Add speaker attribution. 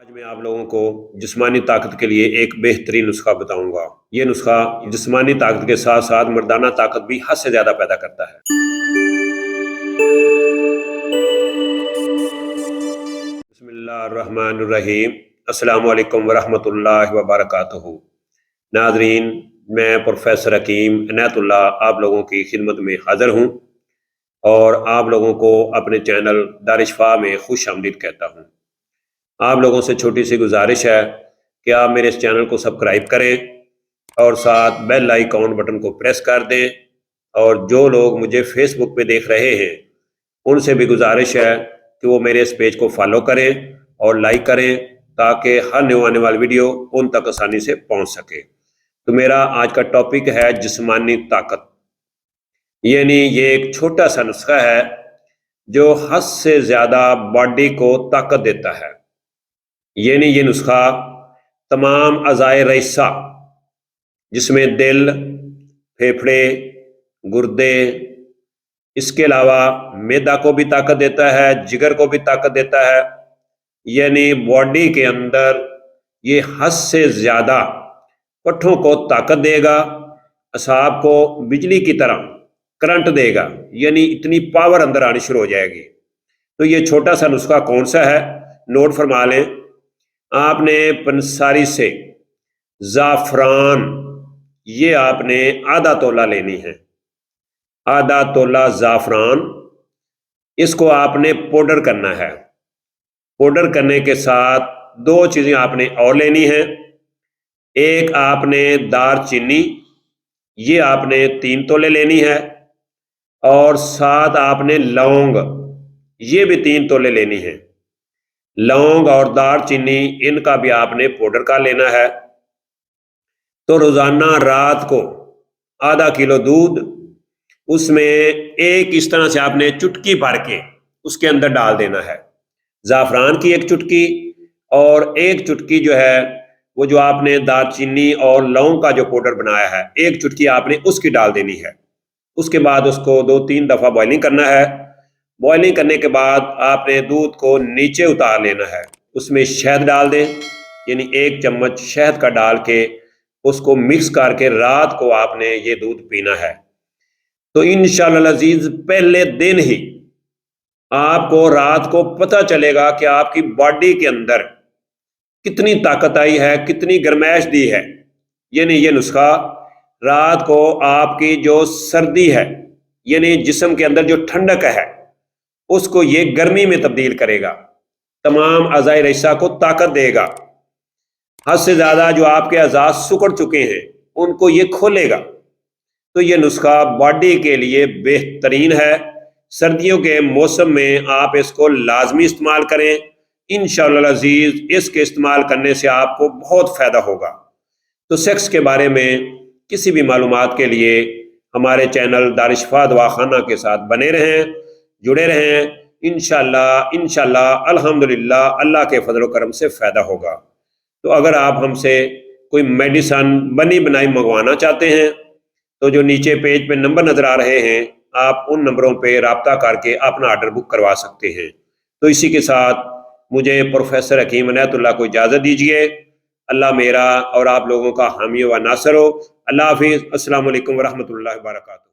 Speaker 1: آج میں آپ لوگوں کو جسمانی طاقت کے لیے ایک بہترین نسخہ بتاؤں گا۔ یہ نسخہ جسمانی طاقت کے ساتھ ساتھ مردانہ طاقت بھی حد سے زیادہ پیدا کرتا ہے۔ بسم اللہ الرحمن الرحیم۔ السلام علیکم ورحمۃ اللہ وبرکاتہ۔ ناظرین، میں پروفیسر حکیم عنایت اللہ آپ لوگوں کی خدمت میں حاضر ہوں اور آپ لوگوں کو اپنے چینل دار شفا میں خوش آمدید کہتا ہوں۔ آپ لوگوں سے چھوٹی سی گزارش ہے کہ آپ میرے اس چینل کو سبسکرائب کریں اور ساتھ بیل آئیکن بٹن کو پریس کر دیں، اور جو لوگ مجھے فیس بک پہ دیکھ رہے ہیں ان سے بھی گزارش ہے کہ وہ میرے اس پیج کو فالو کریں اور لائک کریں تاکہ ہر نیو آنے والی ویڈیو ان تک آسانی سے پہنچ سکے۔ تو میرا آج کا ٹاپک ہے جسمانی طاقت، یعنی یہ ایک چھوٹا سا نسخہ ہے جو حد سے زیادہ باڈی کو طاقت دیتا ہے۔ یعنی یہ نسخہ تمام اعضائے رئیسہ جس میں دل، پھیپھڑے، گردے، اس کے علاوہ معدہ کو بھی طاقت دیتا ہے، جگر کو بھی طاقت دیتا ہے، یعنی باڈی کے اندر یہ حد سے زیادہ پٹھوں کو طاقت دے گا، اعصاب کو بجلی کی طرح کرنٹ دے گا، یعنی اتنی پاور اندر آنی شروع ہو جائے گی۔ تو یہ چھوٹا سا نسخہ کون سا ہے، نوٹ فرما لیں۔ آپ نے پنساری سے زعفران، یہ آپ نے آدھا تولہ لینی ہے، آدھا تولہ زعفران، اس کو آپ نے پاؤڈر کرنا ہے۔ پاؤڈر کرنے کے ساتھ دو چیزیں آپ نے اور لینی ہیں۔ ایک آپ نے دار چینی، یہ آپ نے 3 تولے لینی ہے، اور ساتھ آپ نے لونگ، یہ بھی 3 تولے لینی ہے۔ لونگ اور دار چینی ان کا بھی آپ نے پاؤڈر کا لینا ہے۔ تو روزانہ رات کو آدھا کلو دودھ، اس میں ایک اس طرح سے آپ نے چٹکی بھر کے اس کے اندر ڈال دینا ہے۔ زعفران کی ایک چٹکی اور ایک چٹکی جو ہے وہ جو آپ نے دار چینی اور لونگ کا جو پاؤڈر بنایا ہے، ایک چٹکی آپ نے اس کی ڈال دینی ہے۔ اس کے بعد اس کو 2-3 دفعہ بوائلنگ کرنا ہے۔ بوائلنگ کرنے کے بعد آپ نے دودھ کو نیچے اتار لینا ہے، اس میں شہد ڈال دیں، یعنی 1 چمچ شہد کا ڈال کے اس کو مکس کر کے رات کو آپ نے یہ دودھ پینا ہے۔ تو انشاءاللہ العزیز پہلے دن ہی آپ کو رات کو پتہ چلے گا کہ آپ کی باڈی کے اندر کتنی طاقت آئی ہے، کتنی گرمائش دی ہے۔ یعنی یہ نسخہ رات کو آپ کی جو سردی ہے، یعنی جسم کے اندر جو ٹھنڈک ہے، اس کو یہ گرمی میں تبدیل کرے گا، تمام اعضائے رئیسہ کو طاقت دے گا۔ حد سے زیادہ جو آپ کے اعضاء سکڑ چکے ہیں ان کو یہ کھولے گا۔ تو یہ نسخہ باڈی کے لیے بہترین ہے۔ سردیوں کے موسم میں آپ اس کو لازمی استعمال کریں۔ انشاءاللہ العزیز اس کے استعمال کرنے سے آپ کو بہت فائدہ ہوگا۔ تو سیکس کے بارے میں کسی بھی معلومات کے لیے ہمارے چینل دار شفا دواخانہ کے ساتھ بنے رہیں، جڑے رہیں۔ انشاءاللہ الحمدللہ اللہ کے فضل و کرم سے فائدہ ہوگا۔ تو اگر آپ ہم سے کوئی میڈیسن بنی بنائی منگوانا چاہتے ہیں تو جو نیچے پیج پہ نمبر نظر آ رہے ہیں، آپ ان نمبروں پہ رابطہ کر کے اپنا آرڈر بک کروا سکتے ہیں۔ تو اسی کے ساتھ مجھے پروفیسر حکیم عنایت اللہ کو اجازت دیجیے۔ اللہ میرا اور آپ لوگوں کا حامی و ناصر ہو۔ اللہ حافظ۔ السلام علیکم ورحمۃ اللہ وبرکاتہ۔